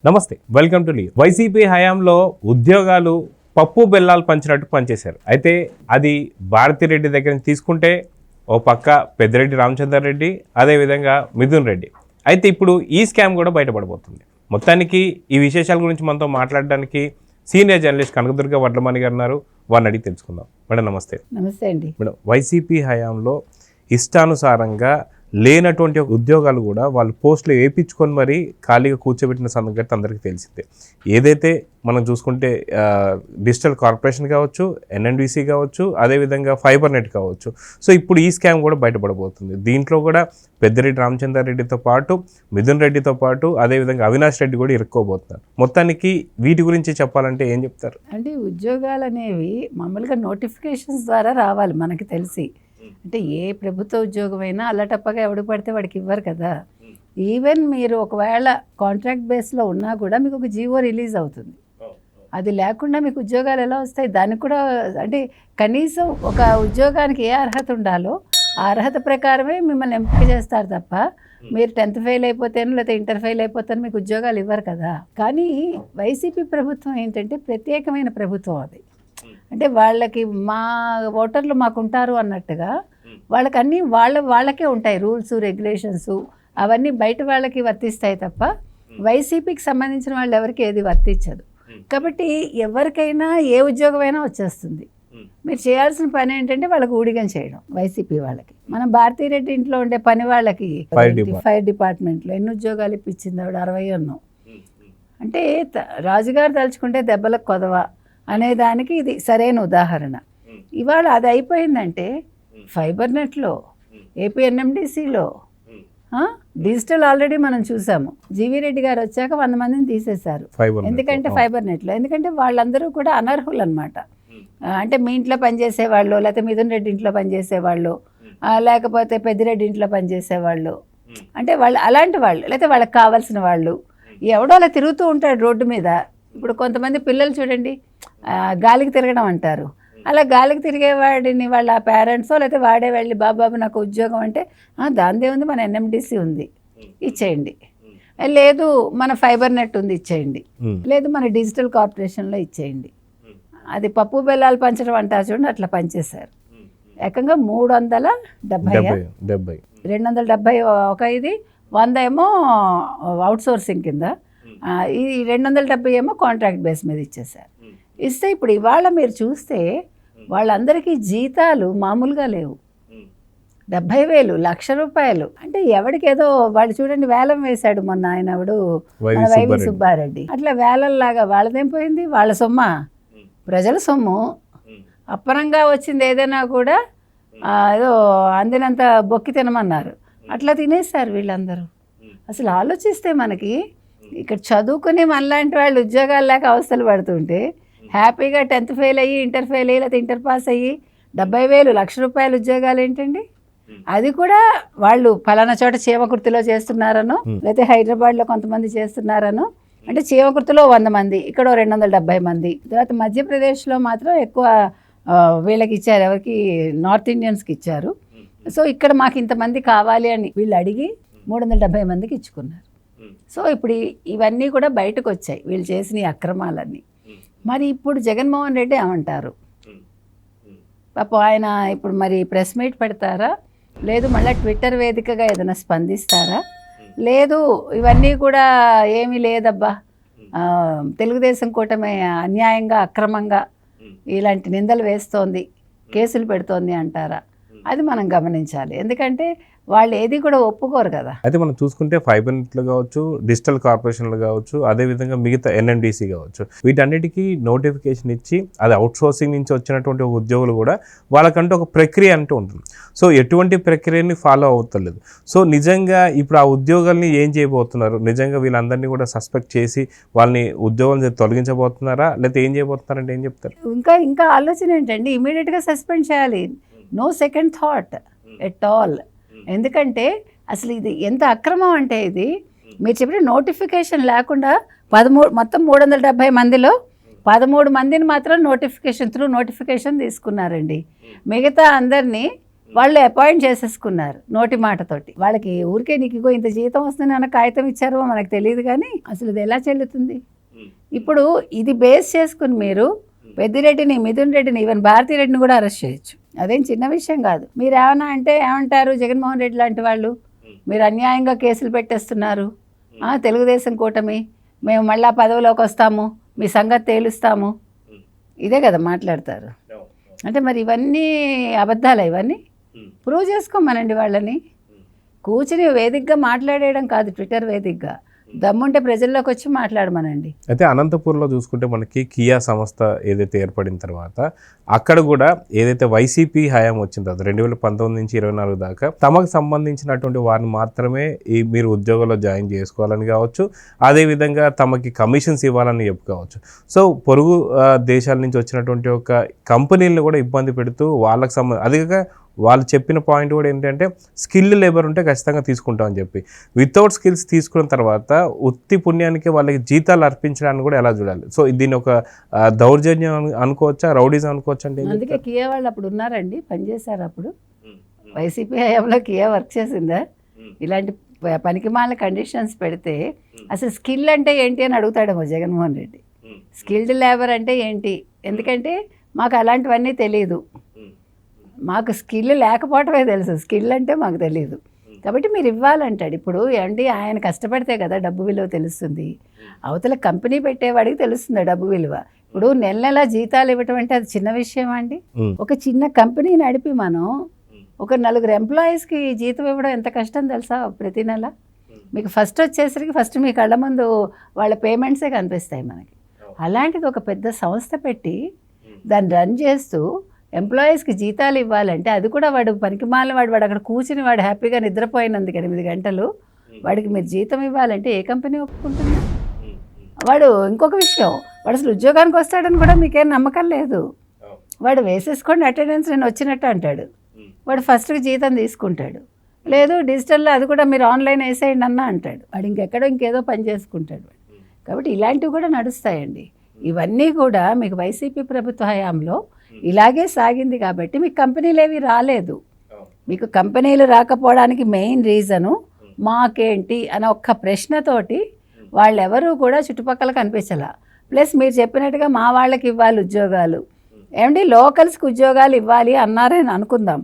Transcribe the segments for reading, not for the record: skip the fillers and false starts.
నమస్తే, welcome to leave. YCP హయాంలో ఉద్యోగాలు పప్పు బెల్లాలు పంచినట్టు పనిచేశారు. అయితే అది భారతిరెడ్డి దగ్గర నుంచి తీసుకుంటే ఓ పక్క పెద్దిరెడ్డి రామచంద్రారెడ్డి, అదేవిధంగా మిథున్ రెడ్డి. అయితే ఇప్పుడు ఈ స్కామ్ కూడా బయటపడబోతుంది. మొత్తానికి ఈ విశేషాల గురించి మనతో మాట్లాడడానికి సీనియర్ జర్నలిస్ట్ కనకదుర్గ వడ్లమణి గారు ఉన్నారు. వారిని అడిగి తెలుసుకుందాం. మేడం నమస్తే. నమస్తే అండి. మేడం, వైసీపీ హయాంలో ఇష్టానుసారంగా లేనటువంటి ఉద్యోగాలు కూడా వాళ్ళు పోస్టులు వేయించుకొని మరీ ఖాళీగా కూర్చోబెట్టిన సంగతి అందరికీ తెలిసిందే. ఏదైతే మనం చూసుకుంటే డిజిటల్ కార్పొరేషన్ కావచ్చు, ఎన్ఎన్డిసి కావచ్చు, అదేవిధంగా ఫైబర్ నెట్ కావచ్చు. సో ఇప్పుడు ఈ స్కామ్ కూడా బయటపడబోతుంది. దీంట్లో కూడా పెద్దిరెడ్డి రామచంద్రారెడ్డితో పాటు, మిథున్ రెడ్డితో పాటు, అదేవిధంగా అవినాష్ రెడ్డి కూడా ఇరుక్కోబోతున్నారు. మొత్తానికి వీటి గురించి చెప్పాలంటే ఏం చెప్తారు? అంటే ఉద్యోగాలు అనేవి మామూలుగా నోటిఫికేషన్స్ ద్వారా రావాలి మనకి తెలిసి. అంటే ఏ ప్రభుత్వ ఉద్యోగమైనా అల్లటప్పగా ఎవడు పడితే వాడికి ఇవ్వరు కదా. ఈవెన్ మీరు ఒకవేళ కాంట్రాక్ట్ బేస్లో ఉన్నా కూడా మీకు ఒక జీవో రిలీజ్ అవుతుంది. అది లేకుండా మీకు ఉద్యోగాలు ఎలా వస్తాయి? దానికి కూడా అంటే కనీసం ఒక ఉద్యోగానికి ఏ అర్హత ఉండాలో ఆ అర్హత ప్రకారమే మిమ్మల్ని ఎంపిక చేస్తారు తప్ప మీరు 10th ఫెయిల్ అయిపోతేనో లేకపోతే ఇంటర్ ఫెయిల్ అయిపోతాను మీకు ఉద్యోగాలు ఇవ్వరు కదా. కానీ వైసీపీ ప్రభుత్వం ఏంటంటే ప్రత్యేకమైన ప్రభుత్వం. అది అంటే వాళ్ళకి మా ఓటర్లు మాకుంటారు అన్నట్టుగా వాళ్ళకి అన్నీ వాళ్ళకే ఉంటాయి. రూల్స్ రెగ్యులేషన్స్ అవన్నీ బయట వాళ్ళకి వర్తిస్తాయి తప్ప వైసీపీకి సంబంధించిన వాళ్ళు ఎవరికి ఏది వర్తించదు. కాబట్టి ఎవరికైనా ఏ ఉద్యోగమైనా వచ్చేస్తుంది. మీరు చేయాల్సిన పని ఏంటంటే వాళ్ళకి ఊడిగం చేయడం. వైసీపీ వాళ్ళకి మన భారతిరెడ్డి ఇంట్లో ఉండే పని వాళ్ళకి ఫైర్ డిపార్ట్మెంట్లో ఎన్ని ఉద్యోగాలు ఇప్పించింది ఆవిడ? 60 అంటే రాజుగారు తలుచుకుంటే దెబ్బలకు కొదవ అనేదానికి ఇది సరైన ఉదాహరణ. ఇవాళ అది అయిపోయిందంటే ఫైబర్ నెట్లో, ఏపీ ఎన్ఎండిసిలో డిజిటల్ ఆల్రెడీ మనం చూసాము. జీవీ రెడ్డి గారు వచ్చాక 100 మందిని తీసేశారు. ఎందుకంటే ఫైబర్ నెట్లో, ఎందుకంటే వాళ్ళందరూ కూడా అనర్హులు అనమాట. అంటే మీ ఇంట్లో పనిచేసేవాళ్ళు, లేకపోతే మిథున్ రెడ్డి ఇంట్లో పనిచేసేవాళ్ళు, లేకపోతే పెద్దిరెడ్డి ఇంట్లో పనిచేసేవాళ్ళు, అంటే వాళ్ళు అలాంటి వాళ్ళు, లేకపోతే వాళ్ళకి కావాల్సిన వాళ్ళు. ఎవడో అలా తిరుగుతూ ఉంటాడు రోడ్డు మీద. ఇప్పుడు కొంతమంది పిల్లలు చూడండి, గాలికి తిరగడం అంటారు. అలా గాలికి తిరిగేవాడిని వాళ్ళ పేరెంట్సో లేకపోతే వాడే వెళ్ళి బాబాబు నాకు ఉద్యోగం అంటే దానిదే ఉంది, మన ఎన్ఎండిసి ఉంది ఇచ్చేయండి, లేదు మన ఫైబర్ నెట్ ఉంది ఇచ్చేయండి, లేదు మన డిజిటల్ కార్పొరేషన్లో ఇచ్చేయండి. అది పప్పు బెల్లాలు పంచడం అంటారు చూడండి, అట్లా పనిచేశారు. ఏకంగా 370 270 ఒక ఇది 100 ఏమో అవుట్ సోర్సింగ్ కింద, ఈ 270 ఏమో కాంట్రాక్ట్ బేస్ మీద ఇచ్చేసారు. ఇస్తే ఇప్పుడు ఇవాళ మీరు చూస్తే వాళ్ళందరికీ జీతాలు మామూలుగా లేవు. 70,000 ₹1,00,000. అంటే ఎవడికేదో వాళ్ళు చూడండి వేలం వేశాడు మొన్న ఆయన ఎవడు వైవి సుబ్బారెడ్డి. అట్లా వేలంలాగా వాళ్ళదేం పోయింది? వాళ్ళ సొమ్మ, ప్రజల సొమ్ము. అప్పనంగా వచ్చింది ఏదైనా కూడా ఏదో అందినంత బొక్కి తినమన్నారు, అట్లా తినేశారు వీళ్ళందరూ. అసలు ఆలోచిస్తే మనకి ఇక్కడ చదువుకుని మనలాంటి వాళ్ళు ఉద్యోగాలు లేక అవస్థలు పడుతుంటే హ్యాపీగా 10th ఫెయిల్ అయ్యి, ఇంటర్ ఫెయిల్ అయ్యి, లేకపోతే ఇంటర్ పాస్ అయ్యి 70,000 ₹1,00,000 ఉద్యోగాలు ఏంటండి? అది కూడా వాళ్ళు ఫలానా చోట చీమకుర్తిలో చేస్తున్నారనో, లేకపోతే హైదరాబాద్లో కొంతమంది చేస్తున్నారనో. అంటే చీమకుర్తిలో 100 మంది, ఇక్కడ 270 మంది. తర్వాత మధ్యప్రదేశ్లో మాత్రం ఎక్కువ వీళ్ళకి ఇచ్చారు, ఎవరికి? నార్త్ ఇండియన్స్కి ఇచ్చారు. సో ఇక్కడ మాకు ఇంతమంది కావాలి అని వీళ్ళు అడిగి 370 మందికి ఇచ్చుకున్నారు. సో ఇప్పుడు ఇవన్నీ కూడా బయటకు వచ్చాయి, వీళ్ళు చేసిన ఈ అక్రమాలన్నీ. మరి ఇప్పుడు జగన్మోహన్ రెడ్డి ఏమంటారు? పాపం ఆయన ఇప్పుడు మరి ప్రెస్ మీట్ పెడతారా, లేదు మళ్ళీ ట్విట్టర్ వేదికగా ఏదైనా స్పందిస్తారా, లేదు ఇవన్నీ కూడా ఏమీ లేదబ్బా తెలుగుదేశం కూటమి అన్యాయంగా అక్రమంగా ఇలాంటి నిందలు వేస్తోంది, కేసులు పెడుతోంది అంటారా? అది మనం గమనించాలి. ఎందుకంటే వాళ్ళు ఏది కూడా ఒప్పుకోరు కదా. అయితే మనం చూసుకుంటే ఫైబర్ నెట్లు కావచ్చు, డిజిటల్ కార్పొరేషన్లు కావచ్చు, అదేవిధంగా మిగతా ఎన్ఎండిసి కావచ్చు, వీటన్నిటికీ నోటిఫికేషన్ ఇచ్చి అది అవుట్సోర్సింగ్ నుంచి వచ్చినటువంటి ఉద్యోగులు కూడా వాళ్ళకంటూ ఒక ప్రక్రియ అంటూ ఉంటుంది. సో ఎటువంటి ప్రక్రియని ఫాలో అవుతలేదు. సో నిజంగా ఇప్పుడు ఆ ఉద్యోగాల్ని ఏం చేయబోతున్నారు? నిజంగా వీళ్ళందరినీ కూడా సస్పెక్ట్ చేసి వాళ్ళని ఉద్యోగం తొలగించబోతున్నారా, లేకపోతే ఏం చేయబోతున్నారంటే ఏం చెప్తారు? ఇంకా ఆలోచన ఏంటండి, ఇమీడియట్గా సస్పెండ్ చేయాలి. No second thought at all. ఎందుకంటే అసలు ఇది ఎంత అక్రమం అంటే, ఇది మీరు చెప్పిన నోటిఫికేషన్ లేకుండా మొత్తం 370 మందిలో 13 మందిని మాత్రం నోటిఫికేషన్ తీసుకున్నారండి. మిగతా అందరినీ వాళ్ళు అపాయింట్ చేసేసుకున్నారు నోటి మాటతోటి. వాళ్ళకి ఊరికే నీకు ఇగో ఇంత జీతం వస్తుంది అన్న కాగితం ఇచ్చారో మనకు తెలియదు, కానీ అసలు ఇది ఎలా చెల్లుతుంది? ఇప్పుడు ఇది బేస్ చేసుకుని మీరు పెద్దిరెడ్డిని, మిథున్ రెడ్డిని, ఈవెన్ భారతిరెడ్డిని కూడా అరెస్ట్ చేయొచ్చు. అదేం చిన్న విషయం కాదు. మీరు ఏమన్నా అంటే ఏమంటారు, జగన్మోహన్ రెడ్డి లాంటి వాళ్ళు మీరు అన్యాయంగా కేసులు పెట్టేస్తున్నారు, తెలుగుదేశం కూటమి మేము మళ్ళా పదవిలోకి వస్తాము, మీ సంగతి తేలుస్తాము, ఇదే కదా మాట్లాడతారు. అంటే మరి ఇవన్నీ అబద్ధాలు, ఇవన్నీ ప్రూవ్ చేసుకోమనండి వాళ్ళని. కూర్చుని వేదికగా మాట్లాడేయడం కాదు, ట్విట్టర్ వేదికగా దమ్ముంటే ప్రజల్లోకి వచ్చి మాట్లాడమనండి. అయితే అనంతపూర్లో చూసుకుంటే మనకి కియా సంస్థ ఏదైతే ఏర్పడిన తర్వాత అక్కడ కూడా ఏదైతే వైసీపీ హయాం వచ్చిందో 2019 నుంచి 24 దాకా తమకు సంబంధించినటువంటి వారిని మాత్రమే మీరు ఉద్యోగంలో జాయిన్ చేసుకోవాలని కావచ్చు, అదేవిధంగా తమకి కమిషన్స్ ఇవ్వాలని చెప్పుకోవచ్చు. సో పొరుగు దేశాల నుంచి వచ్చినటువంటి ఒక కంపెనీలను కూడా ఇబ్బంది పెడుతూ వాళ్ళకి అదిగా వాళ్ళు చెప్పిన పాయింట్ కూడా ఏంటంటే స్కిల్ లేబర్ ఉంటే ఖచ్చితంగా తీసుకుంటామని చెప్పి, వితౌట్ స్కిల్స్ తీసుకున్న తర్వాత ఉత్తి పుణ్యానికి వాళ్ళకి జీతాలు అర్పించడానికి కూడా ఎలా చూడాలి? సో దీన్ని ఒక దౌర్జన్యం అనుకోవచ్చా, రౌడీజం అనుకోవచ్చా? అంటే అందుకే కియా వాళ్ళు అప్పుడు ఉన్నారండి, పనిచేశారు. అప్పుడు వైసీపీ హయాంలో కియా వర్క్ చేసిందా? ఇలాంటి పనికిమాల కండిషన్స్ పెడితే అసలు స్కిల్ అంటే ఏంటి అని అడుగుతాడేమో జగన్మోహన్ రెడ్డి. స్కిల్డ్ లేబర్ అంటే ఏంటి? ఎందుకంటే మాకు అలాంటివన్నీ తెలియదు, మాకు స్కిల్ లేకపోవటమే తెలుసు, స్కిల్ అంటే మాకు తెలియదు. కాబట్టి మీరు ఇవ్వాలంటాడు. ఇప్పుడు ఏంటి, ఆయన కష్టపడితే కదా డబ్బు విలువ తెలుస్తుంది, అవతల కంపెనీ పెట్టేవాడికి తెలుస్తుంది డబ్బు విలువ. ఇప్పుడు నెల నెల జీతాలు ఇవ్వటం అంటే అది చిన్న విషయం అండి. ఒక చిన్న కంపెనీ నడిపి మనం ఒక 4 ఎంప్లాయీస్కి జీతం ఇవ్వడం ఎంత కష్టం తెలుసా? ప్రతి నెల మీకు ఫస్ట్ వచ్చేసరికి ఫస్ట్ మీ కళ్ళ ముందు వాళ్ళ పేమెంట్సే కనిపిస్తాయి మనకి. అలాంటిది ఒక పెద్ద సంస్థ పెట్టి దాన్ని రన్ చేస్తూ ఎంప్లాయీస్కి జీతాలు ఇవ్వాలంటే అది కూడా వాడు పనికిమాలిన వాడు అక్కడ కూర్చుని వాడు హ్యాపీగా నిద్రపోయినందుకు 8 గంటలు వాడికి మీరు జీతం ఇవ్వాలంటే ఏ కంపెనీ ఒప్పుకుంటుంది? వాడు ఇంకొక విషయం, వాడు అసలు ఉద్యోగానికి వస్తాడని కూడా మీకేం నమ్మకం లేదు. వాడు వేసేసుకోండి అటెండెన్స్ నేను వచ్చినట్టు అంటాడు, వాడు ఫస్ట్కి జీతం తీసుకుంటాడు. లేదు డిజిటల్లో అది కూడా మీరు ఆన్లైన్ వేసేయండి అన్న అంటాడు, వాడు ఇంకేదో పని చేసుకుంటాడు. కాబట్టి ఇలాంటివి కూడా నడుస్తాయండి. ఇవన్నీ కూడా మీకు వైసీపీ ప్రభుత్వ హయాంలో ఇలాగే సాగింది. కాబట్టి మీకు కంపెనీలు ఏవి రాలేదు. మీకు కంపెనీలు రాకపోవడానికి మెయిన్ రీజను మాకేంటి అనే ఒక్క ప్రశ్నతోటి వాళ్ళెవరూ కూడా చుట్టుపక్కల కనిపించలా. ప్లస్ మీరు చెప్పినట్టుగా మా వాళ్ళకి ఇవ్వాలి ఉద్యోగాలు, ఏమండి లోకల్స్కి ఉద్యోగాలు ఇవ్వాలి అన్నారని అనుకుందాం.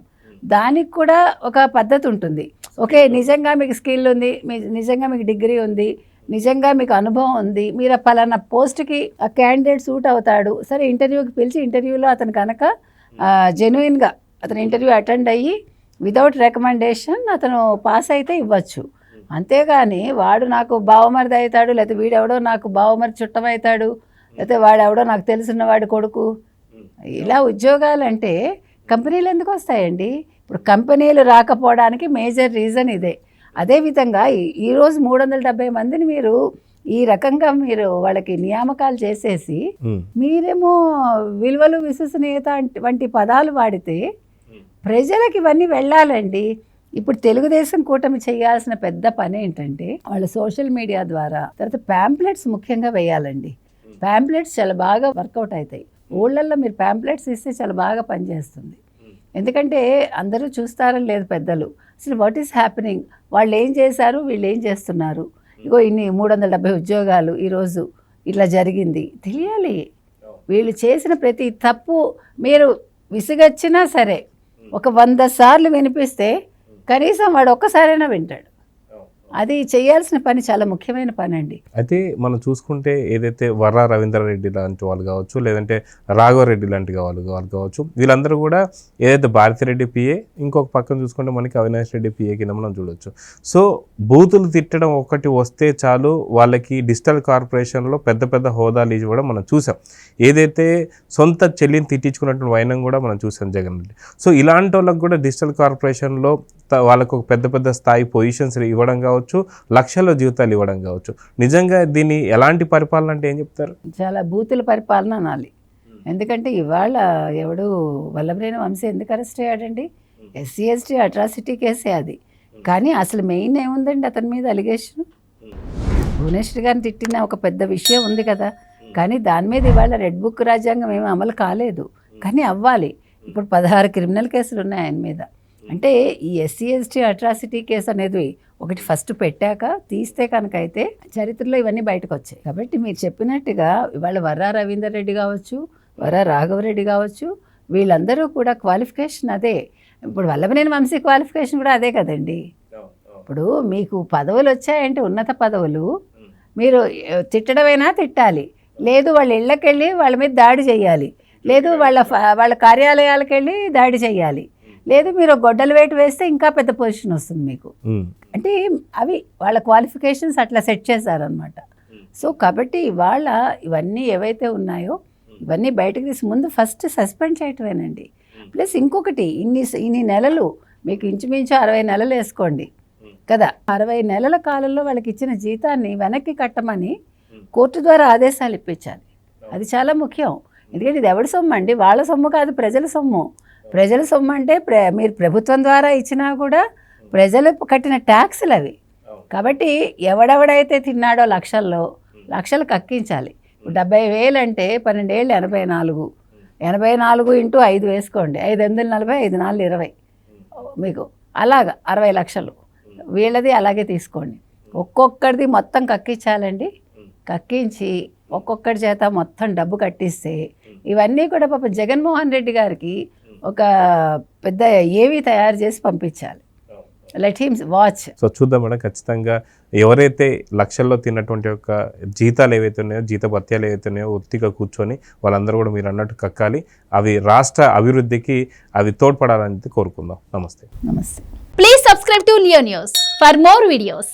దానికి కూడా ఒక పద్ధతి ఉంటుంది. ఓకే, నిజంగా మీకు స్కిల్ ఉంది, నిజంగా మీకు డిగ్రీ ఉంది, నిజంగా మీకు అనుభవం ఉంది, మీరు పలానా పోస్ట్కి ఆ క్యాండిడేట్ సూట్ అవుతాడు, సరే ఇంటర్వ్యూకి పిలిచి ఇంటర్వ్యూలో అతను కనుక జెన్యున్గా అతను ఇంటర్వ్యూ అటెండ్ అయ్యి వితౌట్ రికమెండేషన్ అతను పాస్ అయితే ఇవ్వచ్చు. అంతేగాని వాడు నాకు బావమరిది అవుతాడు, లేకపోతే వీడెవడో నాకు బావమరిది చుట్టం అవుతాడు, లేకపోతే వాడెవడో నాకు తెలిసిన వాడి కొడుకు, ఇలా ఉద్యోగాలంటే కంపెనీలు ఎందుకు వస్తాయండి? ఇప్పుడు కంపెనీలు రాకపోవడానికి మేజర్ రీజన్ ఇదే. అదేవిధంగా ఈరోజు 370 మందిని మీరు ఈ రకంగా మీరు వాళ్ళకి నియామకాలు చేసేసి మీరేమో విలువలు విశ్వసనీయత వంటి పదాలు వాడితే ప్రజలకు ఇవన్నీ వెళ్ళాలండి. ఇప్పుడు తెలుగుదేశం కూటమి చేయాల్సిన పెద్ద పని ఏంటంటే వాళ్ళ సోషల్ మీడియా ద్వారా, తర్వాత ప్యాంప్లెట్స్ ముఖ్యంగా వేయాలండి. ప్యాంప్లెట్స్ చాలా బాగా వర్కౌట్ అవుతాయి. ఊళ్ళల్లో మీరు ప్యాంప్లెట్స్ ఇస్తే చాలా బాగా పనిచేస్తుంది. ఎందుకంటే అందరూ చూస్తారని లేదు పెద్దలు, అసలు వాట్ ఈస్ హ్యాపెనింగ్, వాళ్ళు ఏం చేశారు, వీళ్ళు ఏం చేస్తున్నారు, ఇగో ఇన్ని 370 ఉద్యోగాలు ఈరోజు ఇట్లా జరిగింది తెలియాలి. వీళ్ళు చేసిన ప్రతి తప్పు మీరు విసుగొచ్చినా సరే ఒక 100 సార్లు వినిపిస్తే కనీసం వాడు ఒక్కసారైనా వింటాడు. అది చేయాల్సిన పని, చాలా ముఖ్యమైన పని అండి. అయితే మనం చూసుకుంటే ఏదైతే వర్రా రవీంద్రారెడ్డి లాంటి వాళ్ళు కావచ్చు, లేదంటే రాఘవరెడ్డి లాంటి వాళ్ళు కావచ్చు, వీళ్ళందరూ కూడా ఏదైతే భారతిరెడ్డి పిఏ, ఇంకొక పక్కన చూసుకుంటే మనకి అవినాష్ రెడ్డి పిఏ కింద మనం చూడొచ్చు. సో బూతులు తిట్టడం ఒకటి వస్తే చాలు వాళ్ళకి డిజిటల్ కార్పొరేషన్లో పెద్ద పెద్ద హోదాలు ఇవ్వడం మనం చూసాం. ఏదైతే సొంత చెల్లిని తిట్టించుకున్నటువంటి వైనం కూడా మనం చూసాం జగన్ రెడ్డి. సో ఇలాంటి వాళ్ళకి కూడా డిజిటల్ కార్పొరేషన్లో వాళ్ళకు ఒక పెద్ద పెద్ద స్థాయి పొజిషన్స్ ఇవ్వడం కావచ్చు, లక్షల్లో జీవితాలు ఇవ్వడం కావచ్చు. నిజంగా దీన్ని ఎలాంటి పరిపాలన అంటే ఏం చెప్తారు? చాలా బూతుల పరిపాలన అనాలి. ఎందుకంటే ఇవాళ ఎవడు వల్లభనేని వంశీ ఎందుకు అరెస్ట్ అయ్యాడండి? SC ST అట్రాసిటీ కేసే అది. కానీ అసలు మెయిన్ ఏముందండి అతని మీద అలిగేషన్? భువనేశ్వర్ గారిని తిట్టిన ఒక పెద్ద విషయం ఉంది కదా, కానీ దాని మీద ఇవాళ రెడ్ బుక్ రాజ్యాంగం ఏమీ అమలు కాలేదు, కానీ అవ్వాలి. ఇప్పుడు 16 క్రిమినల్ కేసులు ఉన్నాయి ఆయన మీద. అంటే ఈ ఎస్సీ ఎస్టీ అట్రాసిటీ కేసు అనేది ఒకటి ఫస్ట్ పెట్టాక తీస్తే కనుక అయితే చరిత్రలో ఇవన్నీ బయటకు వచ్చాయి. కాబట్టి మీరు చెప్పినట్టుగా ఇవాళ వర్రా రవీందర్ రెడ్డి కావచ్చు, వర్రా రాఘవరెడ్డి కావచ్చు, వీళ్ళందరూ కూడా క్వాలిఫికేషన్ అదే. ఇప్పుడు వల్లభనేని వంశీ క్వాలిఫికేషన్ కూడా అదే కదండి. ఇప్పుడు మీకు పదవులు వచ్చాయంటే ఉన్నత పదవులు, మీరు తిట్టడమైనా తిట్టాలి, లేదు వాళ్ళ ఇళ్ళకి వెళ్ళి వాళ్ళ మీద దాడి చేయాలి, లేదు వాళ్ళ కార్యాలయాలకు వెళ్ళి దాడి చేయాలి, లేదు మీరు గొడ్డలు వేటు వేస్తే ఇంకా పెద్ద పొజిషన్ వస్తుంది మీకు. అంటే అవి వాళ్ళ క్వాలిఫికేషన్స్ అట్లా సెట్ చేశారనమాట. సో కాబట్టి ఇవాళ ఇవన్నీ ఏవైతే ఉన్నాయో ఇవన్నీ బయటకు తీసి ముందు ఫస్ట్ సస్పెండ్ చేయటమేనండి. ప్లస్ ఇంకొకటి ఇన్ని నెలలు మీకు ఇంచుమించు 60 నెలలు వేసుకోండి కదా, 60 నెలల కాలంలో వాళ్ళకి ఇచ్చిన జీతాన్ని వెనక్కి కట్టమని కోర్టు ద్వారా ఆదేశాలు ఇప్పించాలి. అది చాలా ముఖ్యం. ఎందుకంటే ఇది ఎవరి సొమ్ము అండి? వాళ్ళ సొమ్ము కాదు, ప్రజల సొమ్ము. ప్రజల సొమ్ము అంటే మీరు ప్రభుత్వం ద్వారా ఇచ్చినా కూడా ప్రజలు కట్టిన ట్యాక్సులు అవి. కాబట్టి ఎవడెవడైతే తిన్నాడో లక్షలు కక్కించాలి. 70,000 అంటే 12 ఏళ్ళు 84 ఇంటూ 5 వేసుకోండి, 5 8 40, 5 4 20, మీకు అలాగా 60 లక్షలు వీళ్ళది అలాగే తీసుకోండి. ఒక్కొక్కరిది మొత్తం కక్కించాలండి. కక్కించి ఒక్కొక్కరి చేత మొత్తం డబ్బు కట్టిస్తే ఇవన్నీ కూడా పాప జగన్మోహన్ రెడ్డి గారికి ఒక పెద్ద ఏవి తయారు చేసి పంపించాలి. Let him watch. సో చూద్దాం మేడం, ఖచ్చితంగా ఎవరైతే లక్షల్లో తిన్నటువంటి యొక్క జీతాలు ఏవైతే ఉన్నాయో, జీతభత్యాలు ఏవైతే ఉన్నాయో ఒత్తిగా కూర్చొని వాళ్ళందరూ కూడా మీరు అన్నట్టు కక్కాలి. అవి రాష్ట్ర అభివృద్ధికి అవి తోడ్పడాలని కోరుకుందాం. నమస్తే. నమస్తే. Please subscribe to Leo News for more videos.